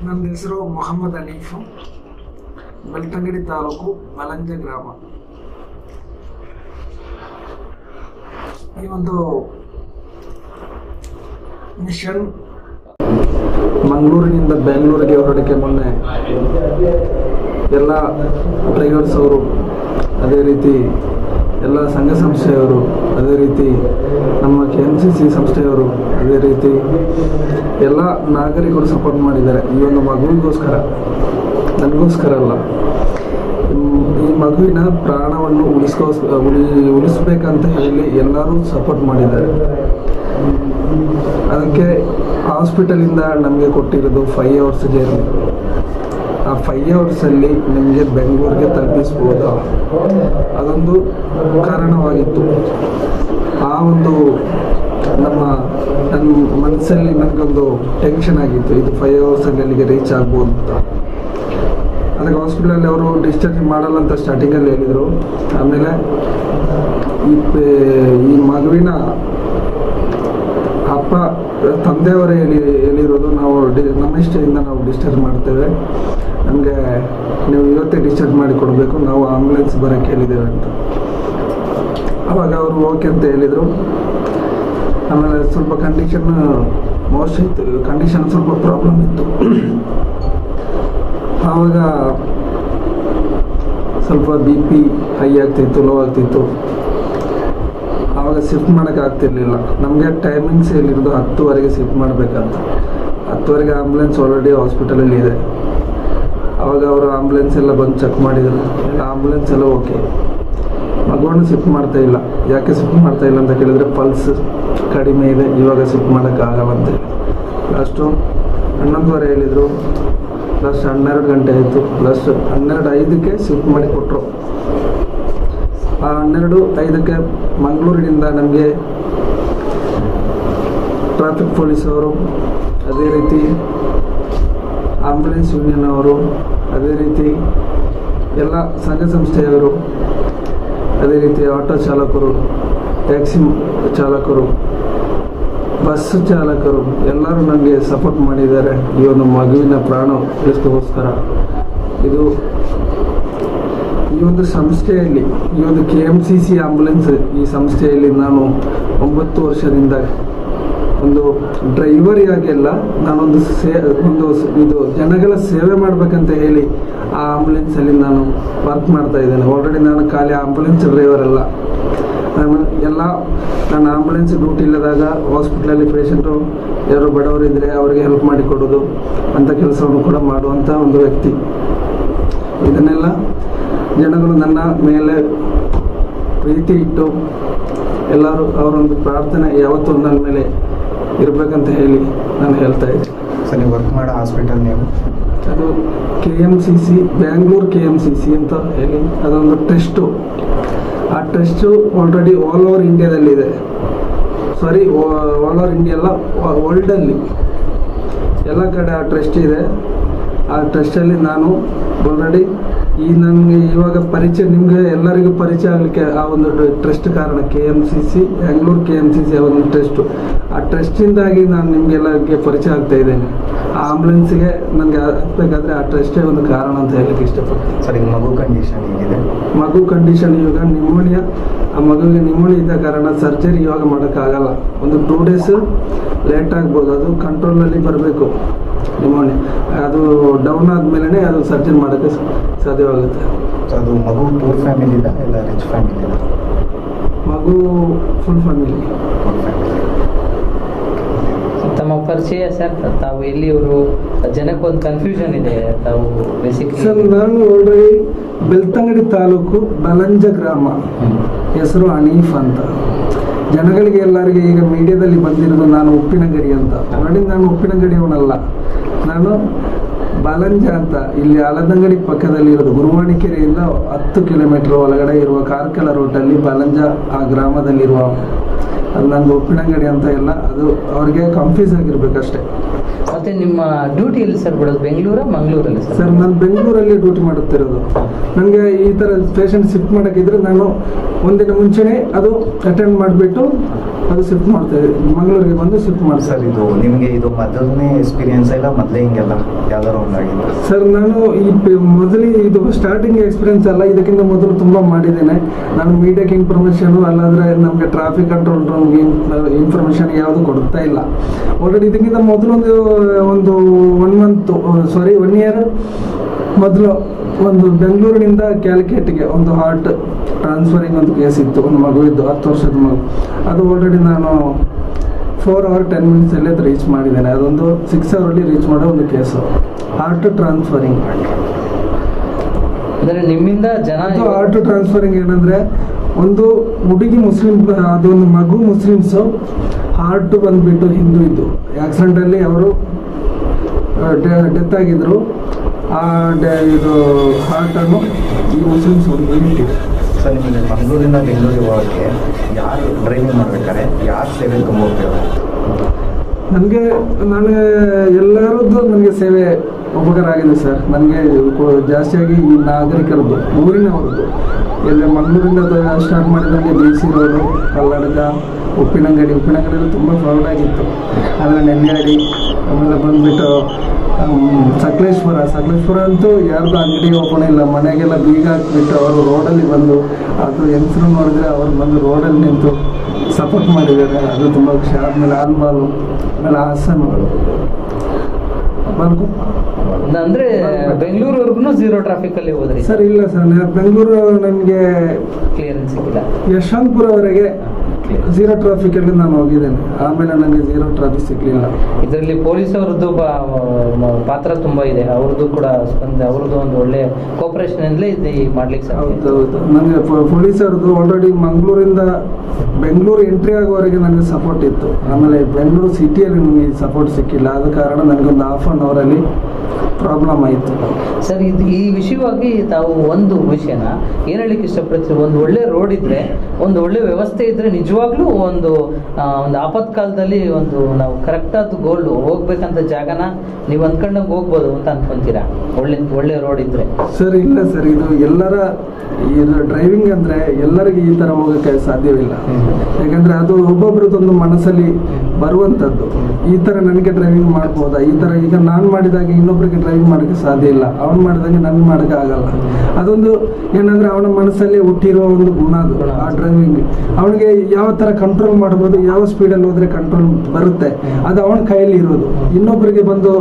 ನನ್ನ ಹೆಸರು ಮೊಹಮ್ಮದ್ ಹನೀಫು, ಬೆಳ್ತಂಗಡಿ ತಾಲೂಕು, ಬಲಂಜ ಗ್ರಾಮ. ಈ ಒಂದು ಮಿಷನ್ ಮಂಗಳೂರಿನಿಂದ ಬೆಂಗಳೂರಿಗೆ ಹೊರಡಕ್ಕೆ ಮೊನ್ನೆ ಎಲ್ಲ ಡ್ರೈವರ್ಸ್ ಅವರು, ಅದೇ ರೀತಿ ಎಲ್ಲ ಸಂಘ ಸಂಸ್ಥೆಯವರು, ಅದೇ ರೀತಿ ನಮ್ಮ KMCC ಸಂಸ್ಥೆಯವರು, ಅದೇ ರೀತಿ ಎಲ್ಲ ನಾಗರಿಕರು ಸಪೋರ್ಟ್ ಮಾಡಿದ್ದಾರೆ. ಈ ಒಂದು ಮಗುವಿಗೋಸ್ಕರ, ನನಗೋಸ್ಕರ ಅಲ್ಲ, ಈ ಮಗುವಿನ ಪ್ರಾಣವನ್ನು ಉಳಿಸ್ಬೇಕಂತ ಹೇಳಿ ಎಲ್ಲರೂ ಸಪೋರ್ಟ್ ಮಾಡಿದ್ದಾರೆ. ಅದಕ್ಕೆ ಹಾಸ್ಪಿಟಲಿಂದ ನಮಗೆ ಕೊಟ್ಟಿರೋದು 5 hours ಜರ್ನಿ. ಆ 5 ಹವರ್ಸಲ್ಲಿ ನಿಮಗೆ ಬೆಂಗಳೂರಿಗೆ ತಲುಪಿಸ್ಬೋದಾ, ಅದೊಂದು ಕಾರಣವಾಗಿತ್ತು. ಆ ಒಂದು ನನ್ನ ಮನಸ್ಸಲ್ಲಿ ನನಗೊಂದು ಟೆನ್ಷನ್ ಆಗಿತ್ತು, ಇದು 5 ಹವರ್ಸಲ್ಲಿ ಅಲ್ಲಿಗೆ ರೀಚ್ ಆಗ್ಬೋದು ಅಂತ. ಅದಕ್ಕೆ ಹಾಸ್ಪಿಟಲಲ್ಲಿ ಅವರು ಡಿಸ್ಚಾರ್ಜ್ ಮಾಡಲ್ಲ ಅಂತ ಸ್ಟಾರ್ಟಿಂಗಲ್ಲಿ ಹೇಳಿದರು. ಆಮೇಲೆ ಈ ಮಗುವಿನ ಅಪ್ಪ, ತಂದೆಯವರೇ ಹೇಳಿರೋದು, ನಾವು ನಮ್ಮ ಇಷ್ಟದಿಂದ ನಾವು ಡಿಸ್ಚಾರ್ಜ್ ಮಾಡ್ತೇವೆ, ನಮಗೆ ನೀವು ಇವತ್ತೇ ಡಿಸ್ಚಾರ್ಜ್ ಮಾಡಿ ಕೊಡಬೇಕು, ನಾವು ಆಂಬುಲೆನ್ಸ್ ಬರೋಕ್ಕೆ ಹೇಳಿದ್ದೇವೆ ಅಂತ. ಆವಾಗ ಅವರು ಓಕೆ ಅಂತ ಹೇಳಿದರು. ಆಮೇಲೆ ಸ್ವಲ್ಪ ಕಂಡೀಷನ್ ಮೋಸ್ಟ್ ಇತ್ತು, ಕಂಡೀಷನ್ ಸ್ವಲ್ಪ ಪ್ರಾಬ್ಲಮ್ ಇತ್ತು. ಆವಾಗ ಸ್ವಲ್ಪ BP ಹೈ ಆಗ್ತಿತ್ತು, ಲೋ ಆಗ್ತಿತ್ತು. ಆವಾಗ ಶಿಫ್ಟ್ ಮಾಡೋಕ್ಕೆ ಆಗ್ತಿರ್ಲಿಲ್ಲ. ನಮಗೆ ಟೈಮಿಂಗ್ಸ್ ಹೇಳಿರೋದು 10ವರೆಗೆ ಶಿಫ್ಟ್ ಮಾಡಬೇಕಂತ. 10ವರೆಗೆ ಆಂಬುಲೆನ್ಸ್ ಆಲ್ರೆಡಿ ಹಾಸ್ಪಿಟಲಲ್ಲಿ ಇದೆ. ಆವಾಗ ಅವರು ಆಂಬುಲೆನ್ಸ್ ಎಲ್ಲ ಬಂದು ಚೆಕ್ ಮಾಡಿದರು, ಎಲ್ಲ ಆಂಬುಲೆನ್ಸ್ ಎಲ್ಲ ಓಕೆ. ಮಗುವನ್ನು ಶಿಫ್ಟ್ ಮಾಡ್ತಾಯಿಲ್ಲ. ಯಾಕೆ ಶಿಫ್ಟ್ ಮಾಡ್ತಾಯಿಲ್ಲ ಅಂತ ಕೇಳಿದರೆ ಪಲ್ಸ್ ಕಡಿಮೆ ಇದೆ, ಇವಾಗ ಶಿಫ್ಟ್ ಮಾಡೋಕ್ಕಾಗಲ್ಲ ಅಂತೇಳಿ. ಲಾಸ್ಟು 11ವರೆ ಹೇಳಿದರು. ಲಾಸ್ಟ್ 12 ಗಂಟೆ ಆಯಿತು. ಲಾಸ್ಟ್ 12:05ಕ್ಕೆ ಶಿಫ್ಟ್ ಮಾಡಿ ಕೊಟ್ಟರು. ಆ 12:05ಕ್ಕೆ ಮಂಗಳೂರಿನಿಂದ ನಮಗೆ ಟ್ರಾಫಿಕ್ ಪೊಲೀಸವರು, ಅದೇ ರೀತಿ ಆಂಬುಲೆನ್ಸ್ ಯೂನಿಯನ್ ಅವರು, ಅದೇ ರೀತಿ ಎಲ್ಲ ಸಂಘ ಸಂಸ್ಥೆಯವರು, ಅದೇ ರೀತಿ ಆಟೋ ಚಾಲಕರು, ಟ್ಯಾಕ್ಸಿ ಚಾಲಕರು, ಬಸ್ ಚಾಲಕರು ಎಲ್ಲರೂ ನನಗೆ ಸಪೋರ್ಟ್ ಮಾಡಿದ್ದಾರೆ. ಈ ಒಂದು ಮಗುವಿನ ಪ್ರಾಣ ಉಳಿಸೋಸ್ಕರ ಈ ಒಂದು ಸಂಸ್ಥೆಯಲ್ಲಿ, ಈ ಒಂದು KMCC ಆಂಬುಲೆನ್ಸ್, ಈ ಸಂಸ್ಥೆಯಲ್ಲಿ ನಾನು 9 ವರ್ಷದಿಂದ ಒಂದು ಡ್ರೈವರಿಯಾಗೆಲ್ಲ ನಾನೊಂದು ಇದು ಜನಗಳ ಸೇವೆ ಮಾಡಬೇಕಂತ ಹೇಳಿ ಆ ಆಂಬುಲೆನ್ಸಲ್ಲಿ ನಾನು ವರ್ಕ್ ಮಾಡ್ತಾ ಇದ್ದೇನೆ. ಆಲ್ರೆಡಿ ನಾನು ಖಾಲಿ ಆಂಬುಲೆನ್ಸ್ ಡ್ರೈವರ್ ಅಲ್ಲ, ನಾನು ಆಂಬುಲೆನ್ಸ್ ಡ್ಯೂಟಿ ಇಲ್ಲದಾಗ ಹಾಸ್ಪಿಟ್ಲಲ್ಲಿ ಪೇಷಂಟು ಯಾರು ಬಡವರಿದ್ದರೆ ಅವರಿಗೆ ಹೆಲ್ಪ್ ಮಾಡಿಕೊಡೋದು ಅಂಥ ಕೆಲಸವನ್ನು ಕೂಡ ಮಾಡುವಂಥ ಒಂದು ವ್ಯಕ್ತಿ. ಇದನ್ನೆಲ್ಲ ಜನಗಳು ನನ್ನ ಮೇಲೆ ಪ್ರೀತಿ ಇಟ್ಟು ಎಲ್ಲರೂ ಅವರೊಂದು ಪ್ರಾರ್ಥನೆ ಯಾವತ್ತೂ ನನ್ನ ಮೇಲೆ ಇರಬೇಕಂತ ಹೇಳಿ ನಾನು ಹೇಳ್ತಾ ಇದ್ದೀನಿ. ಸರ್, ನೀವು ವರ್ಕ್ ಮಾಡೋ ಹಾಸ್ಪಿಟಲ್ ನೀವು? ಅದು KMCC, ಬ್ಯಾಂಗ್ಳೂರು KMCC ಅಂತ ಹೇಳಿ ಅದೊಂದು ಟ್ರಸ್ಟು. ಆ ಟ್ರಸ್ಟು ಆಲ್ರೆಡಿ ಆಲ್ ಓವರ್ ಇಂಡಿಯಾದಲ್ಲಿದೆ. ಸಾರಿ, ಆಲ್ ಓವರ್ ಇಂಡಿಯಾ ಅಲ್ಲ, ವರ್ಲ್ಡಲ್ಲಿ ಎಲ್ಲ ಕಡೆ ಆ ಟ್ರಸ್ಟ್ ಇದೆ. ಆ ಟ್ರಸ್ಟಲ್ಲಿ ನಾನು ಆಲ್ರೆಡಿ ನನಗೆ ಇವಾಗ ಪರಿಚಯ, ನಿಮಗೆ ಎಲ್ಲರಿಗೂ ಪರಿಚಯ ಆಗಲಿಕ್ಕೆ ಆ ಒಂದು ಟ್ರಸ್ಟ್ ಕಾರಣ. KMCC, ಬ್ಯಾಂಗ್ಳೂರು KMCC ಆ ಒಂದು ಟ್ರಸ್ಟು. ಆ ಟ್ರಸ್ಟಿಂದಾಗಿ ನಾನು ನಿಮಗೆಲ್ಲರಿಗೆ ಪರಿಚಯ ಆಗ್ತಾ ಇದ್ದೇನೆ. ಆ ಆಂಬುಲೆನ್ಸ್ಗೆ ನನಗೆ ಹತ್ತಬೇಕಾದ್ರೆ ಆ ಟ್ರಸ್ಟೇ ಒಂದು ಕಾರಣ ಅಂತ ಹೇಳಕ್ಕೆ ಇಷ್ಟಪಡ್ತೀನಿ. ಸರ್, ಈಗ ಮಗು ಕಂಡೀಷನ್ ಹೇಗಿದೆ? ಮಗು ಕಂಡೀಷನ್ ಇವಾಗ ನಿಮೋನಿಯಾ. ಆ ಮಗುವಿಗೆ ನಿಮೋನಿಯಾ ಇದ್ದ ಕಾರಣ ಸರ್ಜರಿ ಇವಾಗ ಮಾಡೋಕ್ಕಾಗಲ್ಲ. ಒಂದು 2 days ಲೇಟ್ ಆಗ್ಬೋದು. ಅದು ಕಂಟ್ರೋಲಲ್ಲಿ ಬರಬೇಕು. ನಿಮೋನಿಯಾ ಅದು ಡೌನ್ ಆದಮೇಲೆ ಅದು ಸರ್ಜರಿ ಮಾಡೋಕ್ಕೆ ಸಾಧ್ಯವಾಗುತ್ತೆ. ಅದು ಮಗು ಪೂರ್ ಫ್ಯಾಮಿಲಿ ಇಲ್ಲ, ಇಲ್ಲ ರಿಚ್ ಫ್ಯಾಮಿಲಿ ಇಲ್ಲ? ಮಗು ಫುಲ್ ಫ್ಯಾಮಿಲಿ. ತಮ್ಮ ಪರಿಚಯ ಸರ್, ತಾವು ಎಲ್ಲಿಯವರು? ಜನಕ್ಕೊಂದು ಕನ್ಫ್ಯೂಷನ್ ಇದೆ. ತಾವು ಬೇಸಿಕ್ ಸರ್, ನಾನು ಆಲ್ರೆಡಿ ಬೆಳ್ತಂಗಡಿ ತಾಲೂಕು, ಬಲಂಜ ಗ್ರಾಮ. ಹೆಸರು ಹನೀಫ್ ಅಂತ. ಜನಗಳಿಗೆ ಎಲ್ಲರಿಗೆ ಈಗ ಮೀಡಿಯಾದಲ್ಲಿ ಬಂದಿರೋದು ನಾನು ಉಪ್ಪಿನಂಗಡಿ ಅಂತ. ಆಲ್ರೆಡಿ ನಾನು ಉಪ್ಪಿನಂಗಡಿಯವನಲ್ಲ, ನಾನು ಬಲಂಜ ಅಂತ. ಇಲ್ಲಿ ಆಲದಂಗಡಿ ಪಕ್ಕದಲ್ಲಿ ಇರೋದು, ಗುರುವಾಣಿಕೆರೆಯಿಂದ 10 ಕಿಲೋಮೀಟರ್ ಒಳಗಡೆ ಇರುವ ಕಾರ್ಕಳ ರೋಟಲ್ಲಿ ಬಲಂಜ ಆ ಗ್ರಾಮದಲ್ಲಿರುವ. ಅದು ನಂದು ಉಪ್ಪಿನಂಗಡಿ ಅಂತ ಎಲ್ಲ, ಅದು ಅವ್ರಿಗೆ ಕನ್ಫ್ಯೂಸ್ ಆಗಿರ್ಬೇಕಷ್ಟೇ. ಮತ್ತೆ ನಿಮ್ಮ ಡ್ಯೂಟಿ ಎಲ್ಲಿ ಸರ್ ಬಿಡೋದು? ಬೆಂಗಳೂರಾ ಮಂಗಳೂರಲ್ಲಿ ಸರ್? ಸರ್, ನಾನು ಬೆಂಗಳೂರಲ್ಲಿ ಡ್ಯೂಟಿ ಮಾಡುತ್ತಿರೋದು. ನನಗೆ ಈ ಥರ ಪೇಷಂಟ್ ಶಿಫ್ಟ್ ಮಾಡೋಕ್ಕಿದ್ರೆ ನಾನು ಒಂದಿನ ಮುಂಚೆನೇ ಅದು ಅಟೆಂಡ್ ಮಾಡಿಬಿಟ್ಟು ಅದು ಶಿಫ್ಟ್ ಮಾಡ್ತೇವೆ, ಮಂಗಳೂರಿಗೆ ಬಂದು ಶಿಫ್ಟ್ ಮಾಡ್ತಾರೆ. ಸರ್ ಇದು ನಿಮಗೆ ಇದು ಮೊದಲನೇ ಎಕ್ಸ್ಪೀರಿಯನ್ಸ್ ಇಲ್ಲ ಮೊದಲೇ ಹಿಂಗೆಲ್ಲ ಯಾವ್ದಾರು ಒಂದಾಗಿಲ್ಲ? ಸರ್ ನಾನು ಮೊದಲೇ ಇದು ಸ್ಟಾರ್ಟಿಂಗ್ ಎಕ್ಸ್ಪೀರಿಯನ್ಸ್ ಅಲ್ಲ, ಇದಕ್ಕಿಂತ ಮೊದಲು ತುಂಬ ಮಾಡಿದ್ದೇನೆ. ನಾನು ಮೀಡಿಯಾಕ್ಕೆ ಇನ್ಫಾರ್ಮೇಷನು ಅಲ್ಲಾದರೆ ನಮಗೆ ಟ್ರಾಫಿಕ್ ಕಂಟ್ರೋಲ್ ರೂಮ್ಗೆ ಇನ್ಫಾರ್ಮೇಷನ್ ಯಾವುದು ಕೊಡ್ತಾ ಇಲ್ಲ. ಆಲ್ರೆಡಿ ಇದಕ್ಕಿಂತ ಮೊದಲು ಒಂದು 1 ಇಯರ್ ಮೊದಲು ಒಂದು ಬೆಂಗಳೂರಿನಿಂದ ಕ್ಯಾಲಿಕೇಟ್ಗೆ ಒಂದು ಹಾರ್ಟ್ ಟ್ರಾನ್ಸ್ಫರಿಂಗ್ ಒಂದು ಕೇಸ್ ಇತ್ತು, ಒಂದು ಮಗು ಇದ್ದು 10 ವರ್ಷದ ಮಗು. ಅದು ಆಲ್ರೆಡಿ ನಾನು 4 hours 10 minutes ಅದು ರೀಚ್ ಮಾಡಿದ್ದೇನೆ. ಅದೊಂದು 6 hours ರೀಚ್ ಮಾಡೋ ಒಂದು ಕೇಸು, ಹಾರ್ಟ್ ಟ್ರಾನ್ಸ್ಫರಿಂಗ್. ಅಂದರೆ ನಿಮ್ಮಿಂದ ಜನ ಹಾರ್ಟ್ ಟ್ರಾನ್ಸ್ಫರಿಂಗ್ ಏನಂದರೆ, ಒಂದು ಹುಡುಗಿ ಮುಸ್ಲಿಂ, ಅದೊಂದು ಮಗು ಮುಸ್ಲಿಮ್ಸು, ಹಾರ್ಟ್ ಬಂದುಬಿಟ್ಟು ಹಿಂದೂ ಇದ್ದು, ಆಕ್ಸಿಡೆಂಟಲ್ಲಿ ಅವರು ಡೆತ್ ಆಗಿದ್ರು. ಇದು ಹಾರ್ಟನ್ನು ಈ ಮುಸ್ಲಿಮ್ಸ್ ಹುಡುಗಿ ಇಟ್ಟಿದೆ. ಸರ್ ನಿಮಗೆ ಮಂಗಳೂರಿಂದ ಬೆಂಗಳೂರಿಗೆ ಹೋಗೋಕ್ಕೆ ಯಾರು ಡ್ರೈವಿಂಗ್ ಮಾಡ್ಬೇಕಾದ್ರೆ ಯಾರು ಸೇವೆ ತುಂಬ ಉಪಯೋಗ? ನನಗೆ ಎಲ್ಲರದ್ದು ನನಗೆ ಸೇವೆ ಉಪಕಾರ ಆಗಿದೆ ಸರ್. ನನಗೆ ಜಾಸ್ತಿಯಾಗಿ ಈ ನಾಗರಿಕರದ್ದು, ಊರಿನವ್ರದ್ದು, ಎಲ್ಲ ಮಂಗಳೂರಿಂದ ಸ್ಟಾರ್ಟ್ ಮಾಡಿದಂಗೆ BC ರೋಡು, ಕಲ್ಲಡ್ಕ, ಉಪ್ಪಿನಂಗಡಿಯಲ್ಲಿ ತುಂಬ ಫ್ರಾಡ್ ಆಗಿತ್ತು. ಆಮೇಲೆ ನೆಲ್ಯಾಡಿ, ಆಮೇಲೆ ಬಂದುಬಿಟ್ಟು ಸಕಲೇಶ್ವರ ಅಂತೂ ಯಾರ್ದು ಅಂಗಡಿ ಓಪನ್ ಇಲ್ಲ, ಮನೆಗೆಲ್ಲ ಬೀಗ ಹಾಕ್ಬಿಟ್ಟು ಅವರು ರೋಡಲ್ಲಿ ಬಂದು, ಅದು ಹೆಂಗಸರು ನೋಡಿದ್ರೆ ಅವರು ಬಂದು ರೋಡಲ್ಲಿ ನಿಂತು ಸಪೋರ್ಟ್ ಮಾಡಿದ್ದಾರೆ. ಅದು ತುಂಬ ಖುಷಿ. ಆದಮೇಲೆ ಆಲ್ಮಾಲು, ಆಮೇಲೆ ಹಾಸನಗಳು, ಅಂದ್ರೆ ಬೆಂಗಳೂರುವರೆಗೂ 0 traffic ಅಲ್ಲಿ ಹೋದ್ರಿ ಸರ್? ಇಲ್ಲ ಸರ್, ಬೆಂಗಳೂರು ನನಗೆ ಕ್ಲಿಯರೆನ್ಸ್ ಸಿಕ್ಕಿಲ್ಲ. ಯಶವಂತಪುರವರೆಗೆ 0 traffic ಅಲ್ಲಿ ನಾನು ಹೋಗಿದ್ದೇನೆ. ಆಮೇಲೆ ನನಗೆ 0 traffic ಸಿಗ್ಲಿಲ್ಲ. ಇದರಲ್ಲಿ ಪೊಲೀಸ್ ಅವರದ್ದು ಪಾತ್ರ ತುಂಬಾ ಇದೆ, ಅವ್ರದ್ದು ಕೂಡ ಸ್ಪಂದನೆ, ಅವ್ರದ್ದು ಒಂದು ಒಳ್ಳೆ ಕೋಪರೇಷನ್ ಇಂದಲೇ ಇದು ಮಾಡ್ಲಿಕ್ಕೆ ಸಾಧ್ಯ. ಹೌದು, ನನಗೆ ಪೊಲೀಸ್ ಅವ್ರದ್ದು ಆಲ್ರೆಡಿ ಮಂಗಳೂರಿಂದ ಬೆಂಗಳೂರು ಎಂಟ್ರಿ ಆಗುವವರೆಗೆ ನನಗೆ ಸಪೋರ್ಟ್ ಇತ್ತು. ಆಮೇಲೆ ಬೆಂಗಳೂರು ಸಿಟಿಯಲ್ಲಿ ನನಗೆ ಸಪೋರ್ಟ್ ಸಿಕ್ಕಿಲ್ಲ. ಆದ ಕಾರಣ ನನಗೊಂದು 1/2 hour ಅಲ್ಲಿ ಪ್ರಾಬ್ಲಮ್ ಆಯಿತು. ಸರ್, ಈ ವಿಷಯವಾಗಿ ತಾವು ಒಂದು ವಿಷಯನ ಏನು ಹೇಳಲಿಕ್ಕೆ ಇಷ್ಟಪಡ್ತೀವಿ, ಒಂದು ಒಳ್ಳೆ ರೋಡ್ ಇದ್ರೆ, ಒಂದು ಒಳ್ಳೆ ವ್ಯವಸ್ಥೆ ಇದ್ರೆ, ನಿಜವಾಗ್ಲೂ ಒಂದು ಆಪತ್ಕಾಲದಲ್ಲಿ ಒಂದು ನಾವು ಕರೆಕ್ಟಾದ ಗೋಲ್ ಹೋಗ್ಬೇಕಂತ ಜಾಗನ ನೀವು ಅಂದ್ಕೊಂಡಂಗೆ ಹೋಗ್ಬೋದು ಅಂತ ಅನ್ಕೊಂತೀರಾ, ಒಳ್ಳೆ ರೋಡ್ ಇದ್ರೆ? ಸರ್ ಇಲ್ಲ ಸರ್, ಇದು ಎಲ್ಲರ ಡ್ರೈವಿಂಗ್ ಅಂದ್ರೆ ಎಲ್ಲರಿಗೂ ಈ ತರ ಹೋಗಕ್ಕೆ ಸಾಧ್ಯವಿಲ್ಲ. ಯಾಕಂದ್ರೆ ಅದು ಒಬ್ಬೊಬ್ರದೊಂದು ಮನಸ್ಸಲ್ಲಿ ಬರುವಂತದ್ದು. ಈ ತರ ನನಗೆ ಡ್ರೈವಿಂಗ್ ಮಾಡ್ಬೋದಾ, ಈ ತರ ಈಗ ನಾನು ಮಾಡಿದಾಗ ಇನ್ನೊಬ್ಬರಿಗೆ ಡ್ರೈವಿಂಗ್ ಮಾಡೋಕ್ಕೆ ಸಾಧ್ಯ ಇಲ್ಲ, ಅವನು ಮಾಡಿದಾಗ ನನ್ಗೆ ಮಾಡೋಕ್ಕೆ ಆಗಲ್ಲ. ಅದೊಂದು ಏನಂದ್ರೆ ಅವನ ಮನಸ್ಸಲ್ಲಿ ಹುಟ್ಟಿರೋ ಒಂದು ಗುಣ ಅದು, ಆ ಡ್ರೈವಿಂಗ್. ಅವನಿಗೆ ಯಾವ ತರ ಕಂಟ್ರೋಲ್ ಮಾಡ್ಬೋದು, ಯಾವ ಸ್ಪೀಡಲ್ಲಿ ಹೋದ್ರೆ ಕಂಟ್ರೋಲ್ ಬರುತ್ತೆ, ಅದು ಅವನ ಕೈಯಲ್ಲಿ ಇರೋದು. ಇನ್ನೊಬ್ಬರಿಗೆ ಬಂದು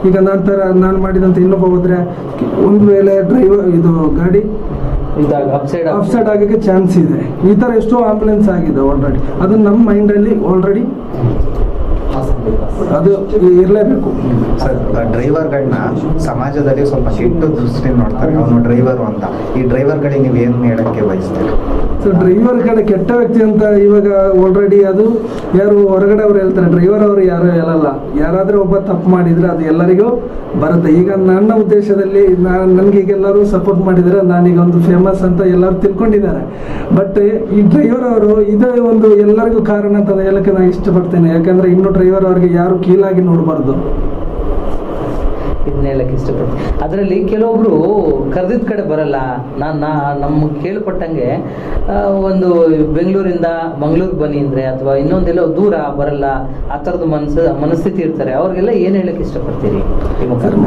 ಈಗ ನಾನು ಮಾಡಿದಂತ ಇನ್ನೊಬ್ಬ ಹೋದ್ರೆ ಒಂದು ವೇಳೆ ಇದು ಗಾಡಿ ಅಪ್ಸೈಡ್ ಆಗಕ್ಕೆ ಚಾನ್ಸ್ ಇದೆ. ಈ ತರ ಎಷ್ಟೋ ಆಂಬುಲೆನ್ಸ್ ಆಗಿದೆ ಆಲ್ರೆಡಿ. ಅದು ನಮ್ಮ ಮೈಂಡಲ್ಲಿ ಆಲ್ರೆಡಿ ಅದು ಇರಲೇಬೇಕು. ಸರ್, ಡ್ರೈವರ್ಗಳನ್ನ ಸಮಾಜದಲ್ಲಿ ಸ್ವಲ್ಪ ಕೆಟ್ಟು ದೃಷ್ಟಿ ನೋಡ್ತಾರೆ, ಅವನು ಡ್ರೈವರು ಅಂತ. ಈ ಡ್ರೈವರ್ಗಳಿಗೆ ನೀವು ಏನು ಹೇಳಕ್ಕೆ ಬಯಸ್ತೀರಿ? ಸೊ ಡ್ರೈವರ್ ಕಡೆ ಕೆಟ್ಟ ವ್ಯಕ್ತಿ ಅಂತ ಇವಾಗ ಆಲ್ರೆಡಿ ಅದು ಯಾರು ಹೊರಗಡೆ ಅವ್ರು ಹೇಳ್ತಾರೆ, ಡ್ರೈವರ್ ಅವರು ಯಾರು ಹೇಳಲ್ಲ. ಯಾರಾದ್ರೂ ಒಬ್ಬ ತಪ್ಪು ಮಾಡಿದ್ರೆ ಅದು ಎಲ್ಲರಿಗೂ ಬರುತ್ತೆ. ಈಗ ನನ್ನ ಉದ್ದೇಶದಲ್ಲಿ ನನಗೆ ಈಗ ಎಲ್ಲರೂ ಸಪೋರ್ಟ್ ಮಾಡಿದರೆ ನಾನೀಗ ಒಂದು ಫೇಮಸ್ ಅಂತ ಎಲ್ಲರೂ ತಿಳ್ಕೊಂಡಿದ್ದಾರೆ. ಬಟ್ ಈ ಡ್ರೈವರ್ ಅವರು ಇದೇ ಒಂದು ಎಲ್ಲರಿಗೂ ಕಾರಣ ಅಂತ ಹೇಳಕ್ಕೆ ನಾನು ಇಷ್ಟಪಡ್ತೇನೆ. ಯಾಕಂದ್ರೆ ಇನ್ನು ಡ್ರೈವರ್ ಅವರಿಗೆ ಯಾರು ಕೀಳಾಗಿ ನೋಡಬಾರ್ದು. ಇದನ್ನ ಹೇಳಕ್ಕೆ ಇಷ್ಟಪಡ್ತೀನಿ. ಅದರಲ್ಲಿ ಕೆಲವೊಬ್ರು ಕರೆದಿದ್ದ ಕಡೆ ಬರಲ್ಲ. ನಮ್ಗೆ ಕೇಳ್ಪಟ್ಟಂಗೆ ಒಂದು ಬೆಂಗಳೂರಿಂದ ಮಂಗಳೂರಿಗೆ ಬನ್ನಿ ಅಂದ್ರೆ, ಅಥವಾ ಇನ್ನೊಂದೆಲ್ಲೋ ದೂರ ಬರಲ್ಲ, ಆ ಥರದ ಮನಸ್ಥಿತಿ ಇರ್ತಾರೆ. ಅವ್ರಿಗೆಲ್ಲ ಏನು ಹೇಳಕ್ಕೆ ಇಷ್ಟಪಡ್ತೀರಿ?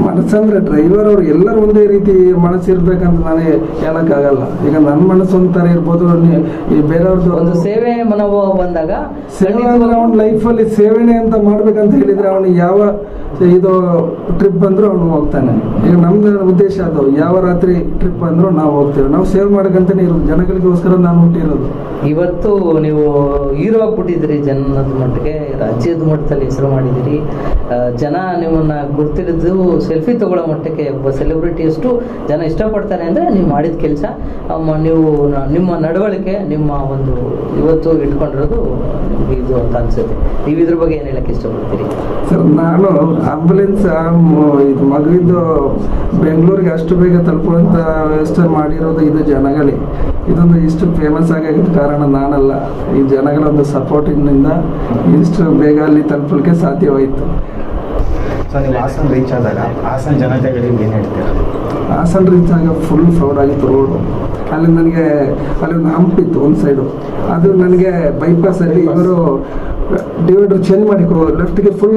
ಮನಸ್ಸಂದ್ರೆ ಡ್ರೈವರ್ ಅವ್ರು ಎಲ್ಲರೂ ಒಂದೇ ರೀತಿ ಮನಸ್ಸಿರ್ಬೇಕಂತ ನಾನು ಹೇಳಕ್ಕಾಗಲ್ಲ. ಈಗ ನನ್ನ ಮನಸ್ಸು ಒಂಥರ ಇರ್ಬೋದು, ಬೇರೆಯವ್ರದ್ದು ಒಂದು ಸೇವೆ ಮನೋಭಾವ ಬಂದಾಗ, ಸೇವೆ ಅಂದ್ರೆ ಅವ್ನ ಲೈಫಲ್ಲಿ ಸೇವೆನೆ ಅಂತ ಮಾಡ್ಬೇಕಂತ ಹೇಳಿದ್ರೆ ಅವನು ಯಾವ ಇದು ಟ್ರಿಪ್ ಬಂದ್ರು ಅವನು ಹೋಗ್ತಾನೆ. ಈಗ ನಮ್ದು ಉದ್ದೇಶ ಅದು, ಯಾವ ರಾತ್ರಿ ಟ್ರಿಪ್ ಬಂದ್ರು ನಾವು ಹೋಗ್ತೇವೆ. ನಾವು ಸೇವ್ ಮಾಡಕ್ಕಂತಾನೆ ಇರೋದು, ಜನಗಳಿಗೋಸ್ಕರ ನಾನು ಹುಟ್ಟಿರೋದು. ಇವತ್ತು ನೀವು ಹೀರೋ ಆಗ್ಬಿಟ್ಟಿದ್ದೀರಿ, ಜನದ ಮಟ್ಟಿಗೆ, ರಾಜ್ಯದ ಮಟ್ಟದಲ್ಲಿ ಹೆಸರು ಮಾಡಿದ್ದೀರಿ. ಜನ ನಿಮ್ಮನ್ನ ಗುರ್ತಿಡಿದು ಸೆಲ್ಫಿ ತಗೊಳ್ಳೋ ಮಟ್ಟಕ್ಕೆ ಒಬ್ಬ ಸೆಲೆಬ್ರಿಟಿಯಷ್ಟು ಜನ ಇಷ್ಟಪಡ್ತಾರೆ ಅಂದರೆ ನೀವು ಮಾಡಿದ ಕೆಲಸ, ನೀವು ನಿಮ್ಮ ನಡವಳಿಕೆ, ನಿಮ್ಮ ಒಂದು ಇವತ್ತು ಇಟ್ಕೊಂಡಿರೋದು ಇದು ಅಂತ ಅನ್ಸುತ್ತೆ. ನೀವು ಇದ್ರ ಬಗ್ಗೆ ಏನು ಹೇಳಕ್ಕೆ ಇಷ್ಟಪಡ್ತೀರಿ? ಸರ್, ನಾನು ಆಂಬುಲೆನ್ಸ್ ಇದು ಮಗುವಿದ್ದು ಬೆಂಗಳೂರಿಗೆ ಅಷ್ಟು ಬೇಗ ತಲುಪುವಂಥ ವ್ಯವಸ್ಥೆ ಮಾಡಿರೋದು ಇದು ಜನಗಳೇ. ಇದೊಂದು ಇಷ್ಟು ಫೇಮಸ್ ಆಗಿದ್ದ ಕಾರಣ ನಾನಲ್ಲ, ಈ ಜನಗಳ ಒಂದು ಸಪೋರ್ಟಿಂದ ಇಷ್ಟು ಬೇಗ ಅಲ್ಲಿ ತಲುಪಲಿಕ್ಕೆ ಸಾಧ್ಯವಾಯಿತು. ಸೊ ನೀವು ಹಾಸನ ರೀಚ್ ಆದಾಗ ಹಾಸನ ಜನತೆಗಳಿಗೆ ಏನು ಹೇಳ್ತೀರಾ? ಹಾಸನ ರೀಚ್ ಆಗ ಫುಲ್ ಫ್ರೌಡ್ ಆಗಿತ್ತು ರೋಡು. ಅಲ್ಲಿ ನನಗೆ ಅಲ್ಲಿ ಒಂದು ಹಂಪ್ ಇತ್ತು ಒಂದು ಸೈಡು, ಅದು ನನಗೆ ಬೈಪಾಸಲ್ಲಿ ಇವರು ಡಿವೈಡರ್ ಚೇಂಜ್ ಮಾಡಿ ಲೆಫ್ಟ್ಗೆ ಫುಲ್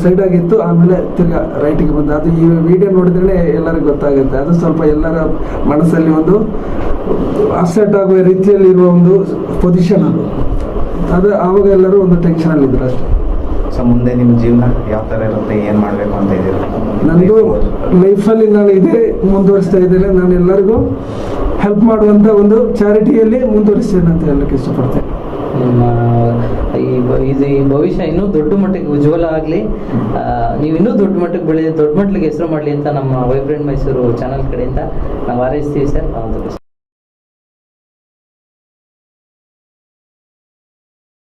ಸೈಡ್ ಆಗಿತ್ತು, ಆಮೇಲೆ ತಿರ್ಗಾ ರೈಟಿಗೆ ಬಂದು. ಅದು ಈ ವಿಡಿಯೋ ನೋಡಿದ್ರೆ ಎಲ್ಲರಿಗೂ ಗೊತ್ತಾಗುತ್ತೆ. ಅದು ಸ್ವಲ್ಪ ಎಲ್ಲರ ಮನಸ್ಸಲ್ಲಿ ಒಂದು ಅಪ್ಸೆಟ್ ಆಗುವ ರೀತಿಯಲ್ಲಿ ಇರುವ ಒಂದು ಪೊಸಿಷನ್ ಅದು ಆವಾಗ ಎಲ್ಲರೂ ಒಂದು ಟೆನ್ಷನಲ್ಲಿ ಇದ್ರು ಅಷ್ಟೇ. ಸೊ ಮುಂದೆ ನಿಮ್ಮ ಜೀವನ ಯಾವ ಥರ ಇರುತ್ತೆ, ಏನು ಮಾಡಬೇಕು ಅಂತ ಇದ್ದೀರಾ? ನನಗೂ ಲೈಫಲ್ಲಿ ನಾನು ಇದೇ ಮುಂದುವರಿಸ್ತಾ ಇದ್ದೇನೆ. ನಾನು ಎಲ್ಲರಿಗೂ ಹೆಲ್ಪ್ ಮಾಡುವಂಥ ಒಂದು ಚಾರಿಟಿಯಲ್ಲಿ ಮುಂದುವರಿಸ್ತೇನೆ ಅಂತ ಹೇಳಕ್ಕೆ ಇಷ್ಟಪಡ್ತೇನೆ. ನಿಮ್ಮ ಈ ಭವಿಷ್ಯ ಇನ್ನೂ ದೊಡ್ಡ ಮಟ್ಟಿಗೆ ಉಜ್ವಲ ಆಗಲಿ, ನೀವು ಇನ್ನೂ ದೊಡ್ಡ ಮಟ್ಟಿಗೆ ದೊಡ್ಡ ಮಟ್ಟಿಗೆ ಹೆಸರು ಮಾಡಲಿ ಅಂತ ನಮ್ಮ ವೈಬ್ರೆಂಟ್ ಮೈಸೂರು ಚಾನಲ್ ಕಡೆಯಿಂದ ನಾವು ಹಾರೈಸ್ತೀವಿ ಸರ್.